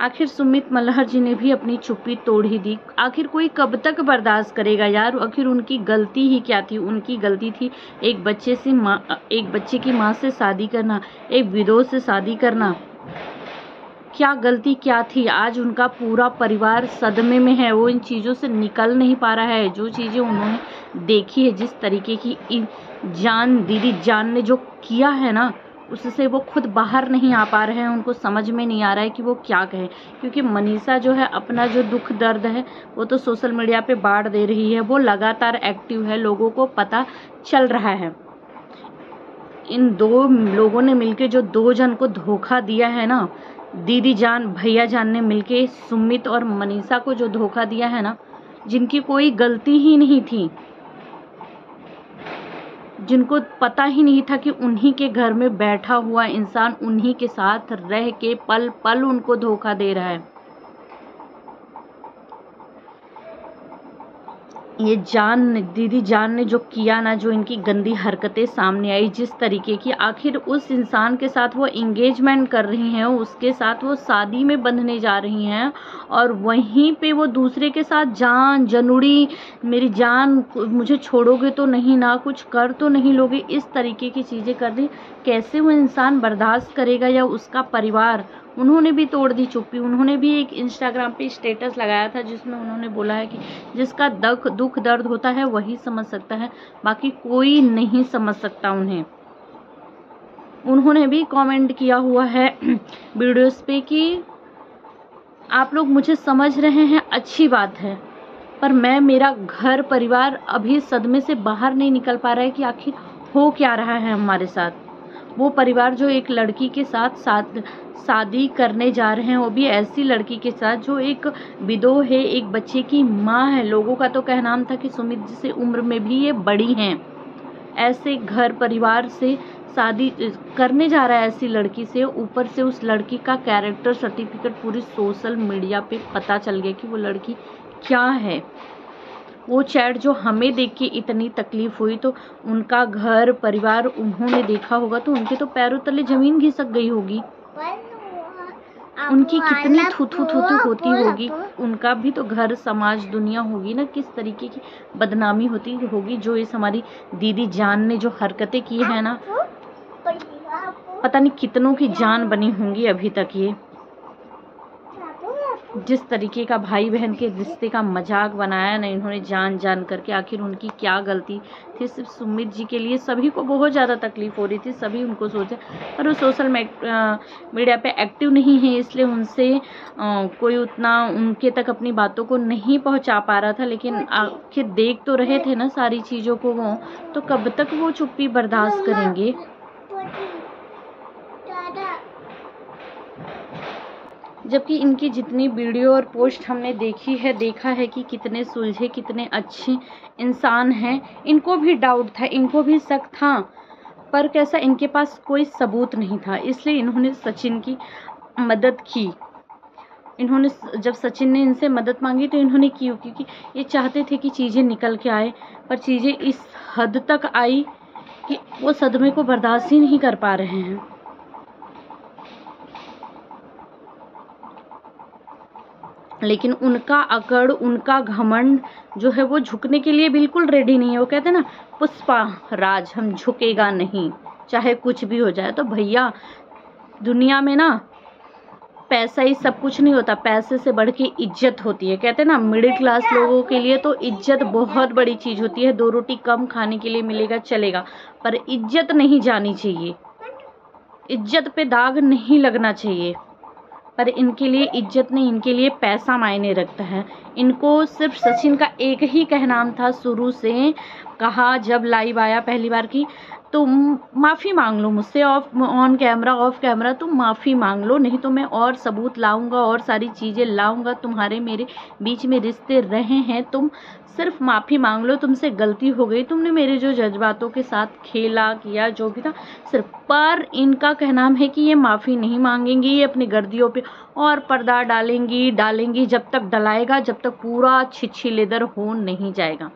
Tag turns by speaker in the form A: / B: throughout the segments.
A: आखिर सुमित मल्हर जी ने भी अपनी चुप्पी तोड़ ही दी। आखिर कोई कब तक बर्दाश्त करेगा यार। आखिर उनकी गलती ही क्या थी। उनकी गलती थी एक बच्चे की माँ से शादी करना, एक विधवा से शादी करना। क्या गलती क्या थी। आज उनका पूरा परिवार सदमे में है, वो इन चीज़ों से निकल नहीं पा रहा है। जो चीज़ें उन्होंने देखी है, जिस तरीके की दीदी जान ने जो किया है ना, उससे वो खुद बाहर नहीं आ पा रहे हैं। उनको समझ में नहीं आ रहा है कि वो क्या कहें, क्योंकि मनीषा जो है अपना जो दुख दर्द है वो तो सोशल मीडिया पे बांट दे रही है। वो लगातार एक्टिव है, लोगों को पता चल रहा है। इन दो लोगों ने मिलके जो 2 जन को धोखा दिया है ना, दीदी जान भैया जान ने मिलके सुमित और मनीषा को जो धोखा दिया है ना, जिनकी कोई गलती ही नहीं थी, जिनको पता ही नहीं था कि उन्हीं के घर में बैठा हुआ इंसान उन्हीं के साथ रह के पल पल उनको धोखा दे रहा है। ये दीदी जान ने जो किया ना, जो इनकी गंदी हरकतें सामने आई, जिस तरीके की, आखिर उस इंसान के साथ वो एंगेजमेंट कर रही हैं, उसके साथ वो शादी में बंधने जा रही हैं, और वहीं पे वो दूसरे के साथ जान जनुड़ी, मेरी जान मुझे छोड़ोगे तो नहीं ना, कुछ कर तो नहीं लोगे, इस तरीके की चीज़ें कर दी। कैसे वो इंसान बर्दाश्त करेगा, या उसका परिवार। उन्होंने भी तोड़ दी चुप्पी। उन्होंने भी एक इंस्टाग्राम पे स्टेटस लगाया था जिसमें उन्होंने बोला है कि जिसका दुख दर्द होता है वही समझ सकता है, बाकी कोई नहीं समझ सकता उन्हें। उन्होंने भी कमेंट किया हुआ है वीडियोस पे कि आप लोग मुझे समझ रहे हैं, अच्छी बात है, पर मेरा घर परिवार अभी सदमे से बाहर नहीं निकल पा रहा है कि आखिर हो क्या रहा है हमारे साथ। वो परिवार जो एक लड़की के साथ शादी करने जा रहे हैं, वो भी ऐसी लड़की के साथ जो एक विधवा है, एक बच्चे की माँ है। लोगों का तो कहना था कि सुमित जी से उम्र में भी ये बड़ी हैं। ऐसे घर परिवार से शादी करने जा रहा है ऐसी लड़की से। ऊपर से उस लड़की का कैरेक्टर सर्टिफिकेट पूरी सोशल मीडिया पे पता चल गया कि वो लड़की क्या है। वो चैट जो हमें देख के इतनी तकलीफ हुई, तो उनका घर परिवार उन्होंने देखा होगा तो उनके तो पैरों तले जमीन खिसक गई होगी। उनकी कितनी थू होती होगी। उनका भी तो घर समाज दुनिया होगी ना, किस तरीके की बदनामी होती होगी। जो इस हमारी दीदी जान ने जो हरकतें की है ना, पता नहीं कितनों की जान बनी होंगी अभी तक। ये जिस तरीके का भाई बहन के रिश्ते का मजाक बनाया ना इन्होंने जान जान करके। आखिर उनकी क्या गलती थी। सिर्फ सुमित जी के लिए सभी को बहुत ज़्यादा तकलीफ हो रही थी, सभी उनको सोचे, पर वो सोशल मीडिया पे एक्टिव नहीं है, इसलिए उनसे कोई उतना उनके तक अपनी बातों को नहीं पहुंचा पा रहा था। लेकिन आखिर देख तो रहे थे ना सारी चीज़ों को वो, तो कब तक वो चुप्पी बर्दाश्त करेंगे। जबकि इनकी जितनी वीडियो और पोस्ट हमने देखा है कि कितने सुलझे, कितने अच्छे इंसान हैं। इनको भी डाउट था, इनको भी शक था, पर कैसा इनके पास कोई सबूत नहीं था, इसलिए इन्होंने सचिन की मदद की। इन्होंने जब सचिन ने इनसे मदद मांगी तो इन्होंने की, क्योंकि ये चाहते थे कि चीज़ें निकल के आए, पर चीज़ें इस हद तक आई कि वो सदमे को बर्दाश्त ही नहीं कर पा रहे हैं। लेकिन उनका अकड़, उनका घमंड जो है वो झुकने के लिए बिल्कुल रेडी नहीं है। वो कहते हैं ना, पुष्पा राज, हम झुकेगा नहीं चाहे कुछ भी हो जाए। तो भैया, दुनिया में ना पैसा ही सब कुछ नहीं होता, पैसे से बढ़ के इज्जत होती है। कहते हैं ना, मिडिल क्लास लोगों के लिए तो इज्जत बहुत बड़ी चीज़ होती है। 2 रोटी कम खाने के लिए मिलेगा चलेगा, पर इज्जत नहीं जानी चाहिए, इज्जत पे दाग नहीं लगना चाहिए। पर इनके लिए इज्जत नहीं, इनके लिए पैसा मायने रखता है। इनको सिर्फ सचिन का एक ही कहना था, शुरू से कहा जब लाइव आया पहली बार की, तुम माफ़ी मांग लो मुझसे, ऑन कैमरा ऑफ कैमरा तुम माफ़ी मांग लो, नहीं तो मैं और सबूत लाऊंगा और सारी चीज़ें लाऊंगा। तुम्हारे मेरे बीच में रिश्ते रहे हैं, तुम सिर्फ माफ़ी मांग लो, तुमसे गलती हो गई, तुमने मेरे जो जज्बातों के साथ खेला किया जो भी था सिर्फ। पर इनका कहना है कि ये माफ़ी नहीं मांगेंगी, ये अपनी गर्दियों पे और पर्दा डालेंगी जब तक डलाएगा, जब तक पूरा छिछिलेदर हो नहीं जाएगा,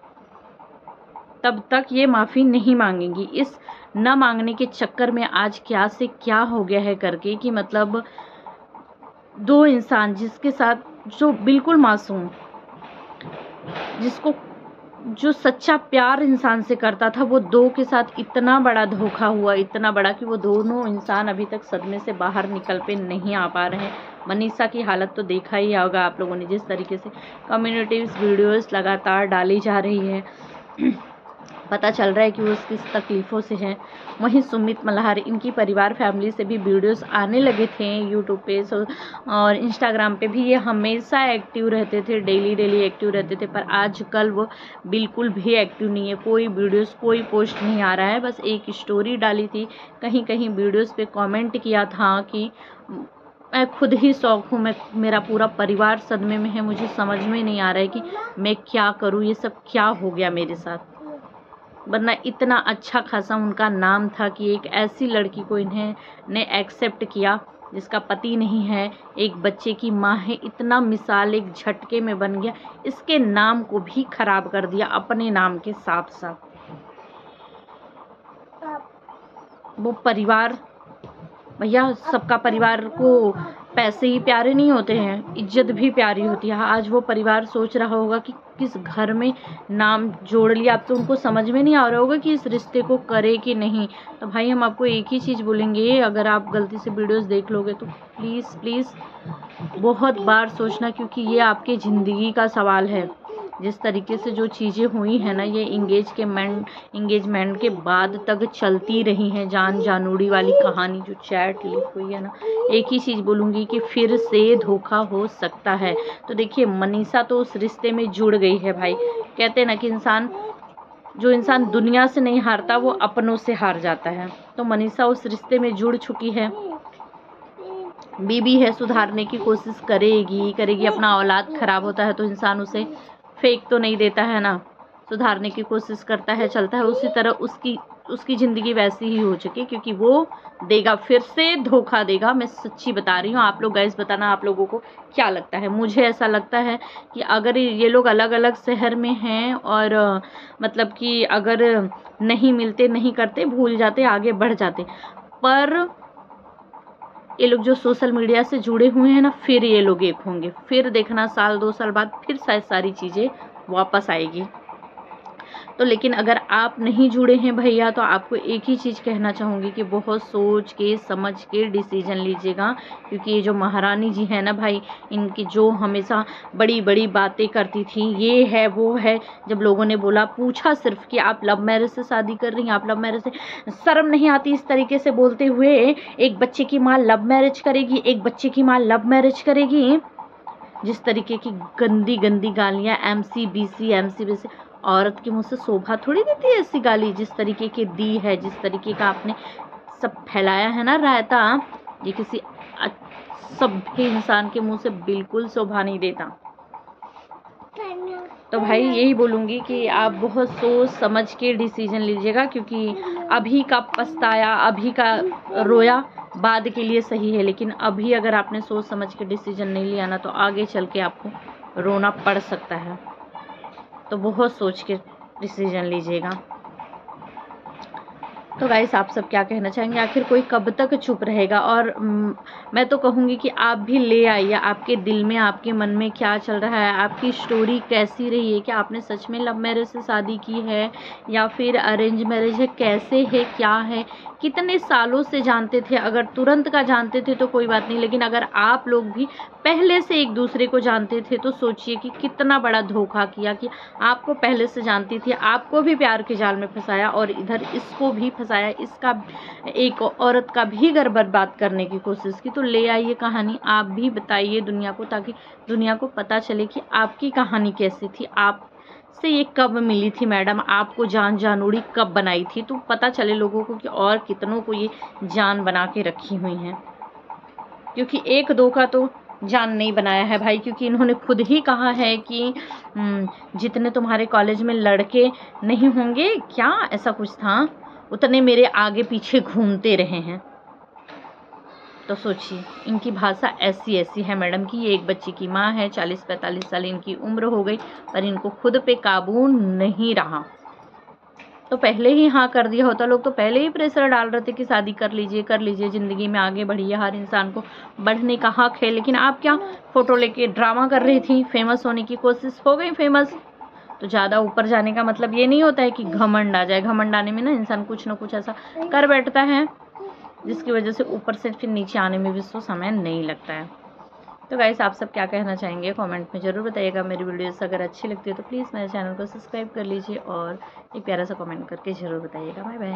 A: तब तक ये माफ़ी नहीं मांगेंगी। इस न मांगने के चक्कर में आज क्या से क्या हो गया है करके, कि मतलब दो इंसान जिसके साथ, जो बिल्कुल मासूम, जिसको जो सच्चा प्यार इंसान से करता था, वो दो के साथ इतना बड़ा धोखा हुआ, इतना बड़ा कि वो दोनों इंसान अभी तक सदमे से बाहर निकल पे नहीं आ पा रहे हैं। मनीषा की हालत तो देखा ही होगा आप लोगों ने, जिस तरीके से कम्युनिटी वीडियोस लगातार डाली जा रही है, पता चल रहा है कि वो किस तकलीफ़ों से हैं। वहीं सुमित मल्हार, इनकी परिवार फैमिली से भी वीडियोस आने लगे थे यूट्यूब पे और इंस्टाग्राम पे भी। ये हमेशा एक्टिव रहते थे, डेली एक्टिव रहते थे, पर आजकल वो बिल्कुल भी एक्टिव नहीं है। कोई वीडियोस, कोई पोस्ट नहीं आ रहा है। बस एक स्टोरी डाली थी, कहीं कहीं वीडियोस पे कमेंट किया था कि मैं खुद ही शौक हूँ, मेरा पूरा परिवार सदमे में है, मुझे समझ में नहीं आ रहा है कि मैं क्या करूँ, ये सब क्या हो गया मेरे साथ। वरना इतना अच्छा खासा उनका नाम था कि एक ऐसी लड़की को इन्होंने एक्सेप्ट किया जिसका पति नहीं है, एक बच्चे की माँ है, इतना मिसाल एक झटके में बन गया, इसके नाम को भी खराब कर दिया अपने नाम के साथ साथ। वो परिवार, भैया सबका परिवार को पैसे ही प्यारे नहीं होते हैं, इज्जत भी प्यारी होती है। आज वो परिवार सोच रहा होगा कि किस घर में नाम जोड़ लिया। अब तो उनको समझ में नहीं आ रहा होगा कि इस रिश्ते को करे कि नहीं। तो भाई हम आपको एक ही चीज़ बोलेंगे, अगर आप गलती से वीडियोस देख लोगे तो प्लीज़ प्लीज़ बहुत बार सोचना, क्योंकि ये आपके ज़िंदगी का सवाल है। जिस तरीके से जो चीज़ें हुई हैं ना, ये इंगेजमेंट के बाद तक चलती रही हैं। जानूड़ी वाली कहानी जो चैट लीक हुई है ना, एक ही चीज़ बोलूँगी कि फिर से धोखा हो सकता है। तो देखिए मनीषा तो उस रिश्ते में जुड़ गई है भाई। कहते हैं ना कि जो इंसान दुनिया से नहीं हारता वो अपनों से हार जाता है। तो मनीषा उस रिश्ते में जुड़ चुकी है, बीबी है, सुधारने की कोशिश करेगी। अपना औलाद खराब होता है तो इंसान उसे फेंक तो नहीं देता है ना, सुधारने की कोशिश करता है, चलता है। उसी तरह उसकी ज़िंदगी वैसी ही हो चुकी, क्योंकि वो देगा, फिर से धोखा देगा। मैं सच्ची बता रही हूँ। आप लोग गाइस बताना आप लोगों को क्या लगता है। मुझे ऐसा लगता है कि अगर ये लोग अलग अलग शहर में हैं और मतलब कि अगर नहीं मिलते, नहीं करते, भूल जाते, आगे बढ़ जाते, पर ये लोग जो सोशल मीडिया से जुड़े हुए हैं ना, फिर ये लोग एक होंगे। फिर देखना साल 2 साल बाद फिर शायद सारी चीज़ें वापस आएगी। तो लेकिन अगर आप नहीं जुड़े हैं भैया, तो आपको एक ही चीज़ कहना चाहूँगी कि बहुत सोच के समझ के डिसीजन लीजिएगा। क्योंकि ये जो महारानी जी है ना भाई, इनकी जो हमेशा बड़ी बड़ी बातें करती थी, ये है वो है। जब लोगों ने बोला, पूछा सिर्फ कि आप लव मैरिज से शादी कर रही हैं, आप लव मैरिज से, शर्म नहीं आती इस तरीके से बोलते हुए? एक बच्चे की माँ लव मैरिज करेगी, एक बच्चे की माँ लव मैरिज करेगी? जिस तरीके की गंदी गंदी गालियाँ एमसी औरत के मुंह से शोभा थोड़ी देती है ऐसी गाली, जिस तरीके की दी है, जिस तरीके का आपने सब फैलाया है ना रायता, ये किसी सभ्य इंसान के मुंह से बिल्कुल शोभा नहीं देता। तो भाई यही बोलूँगी कि आप बहुत सोच समझ के डिसीजन लीजिएगा, क्योंकि अभी का पछताया, अभी का रोया बाद के लिए सही है, लेकिन अभी अगर आपने सोच समझ के डिसीजन नहीं लिया ना, तो आगे चल के आपको रोना पड़ सकता है। तो बहुत सोच के डिसीजन लीजिएगा। तो गाइस आप सब क्या कहना चाहेंगे? आखिर कोई कब तक चुप रहेगा? और मैं तो कहूँगी कि आप भी ले आइए, आपके दिल में, आपके मन में क्या चल रहा है, आपकी स्टोरी कैसी रही है, क्या आपने सच में लव मैरिज से शादी की है या फिर अरेंज मैरिज है, कैसे है, क्या है, कितने सालों से जानते थे? अगर तुरंत का जानते थे तो कोई बात नहीं, लेकिन अगर आप लोग भी पहले से एक दूसरे को जानते थे तो सोचिए कि कितना बड़ा धोखा किया, कि आपको पहले से जानती थी, आपको भी प्यार के जाल में फंसाया और इधर इसको भी फंसाया, इसका एक औरत का भी घर बर्बाद करने की कोशिश की। तो ले आइए कहानी, आप भी बताइए दुनिया को, ताकि दुनिया को पता चले कि आपकी कहानी कैसी थी, आप से ये कब मिली थी मैडम, आपको जानूड़ी कब बनाई थी, तो पता चले लोगों को कि और कितनों को ये जान बना के रखी हुई हैं। क्योंकि एक दो का तो जान नहीं बनाया है भाई, क्योंकि इन्होंने खुद ही कहा है कि जितने तुम्हारे कॉलेज में लड़के नहीं होंगे, क्या ऐसा कुछ था, उतने मेरे आगे पीछे घूमते रहे हैं। तो सोचिए इनकी भाषा ऐसी है मैडम कि ये एक बच्चे की माँ है, 40-45 साल इनकी उम्र हो गई, पर इनको खुद पे काबू नहीं रहा। तो पहले ही हाँ कर दिया होता। लोग तो पहले ही प्रेशर डाल रहे थे कि शादी कर लीजिए, ज़िंदगी में आगे बढ़िए, हर इंसान को बढ़ने का हक है। लेकिन आप क्या फ़ोटो लेके ड्रामा कर रही थी, फेमस होने की कोशिश, हो गई फेमस। तो ज़्यादा ऊपर जाने का मतलब ये नहीं होता है कि घमंड आ जाए। घमंड आने में ना इंसान कुछ ना कुछ ऐसा कर बैठता है जिसकी वजह से ऊपर से फिर नीचे आने में भी उसको समय नहीं लगता है। तो गाइस, आप सब क्या कहना चाहेंगे कमेंट में ज़रूर बताइएगा। मेरी वीडियोस अगर अच्छी लगती है तो प्लीज़ मेरे चैनल को सब्सक्राइब कर लीजिए और एक प्यारा सा कमेंट करके ज़रूर बताइएगा। Bye bye.